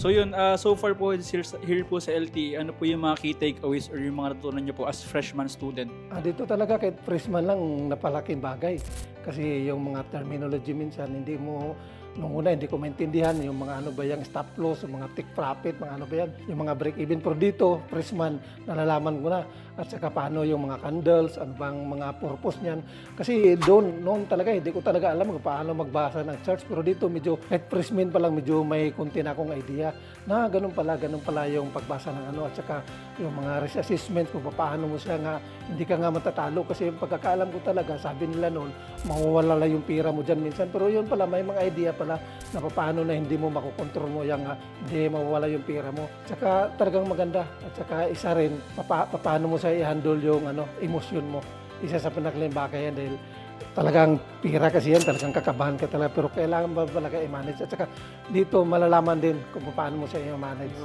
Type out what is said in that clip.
So yun, so far po here po sa LTE, ano po yung mga key takeaways or yung mga natutunan niyo po as freshman student? Dito talaga kahit freshman lang, napalaking bagay. Kasi yung mga terminology minsan, nung una hindi ko maintindihan yung mga ano ba yung stop loss, yung mga take profit, mga ano ba yan, yung mga break even. Pero dito, freshman, nalalaman ko na. At saka paano yung mga candles, ano bang mga purpose niyan. Kasi noon talaga, hindi ko talaga alam kung paano magbasa ng charts. Pero dito, medyo, kahit freshman pa lang, medyo may konti na akong idea na ganun pala yung pagbasa ng ano. At saka yung mga risk assessment kung paano mo siya nga, hindi ka nga matatalo. Kasi yung pagkakaalam ko talaga, sabi nila noon, mawawala lang yung pira mo dyan minsan. Pero yun pala, may mga idea pala na paano na hindi mo makokontrol mo yung hindi mawawala yung pira mo. At saka talagang maganda. At saka isa rin, paano mo siya i-handle yung emosyon mo. Isa sa pinakalimbaka yan dahil talagang pira kasi yan, talagang kakabahan ka talaga. Pero kailangan ba talaga i-manage. At saka dito malalaman din kung paano mo siya i-manage.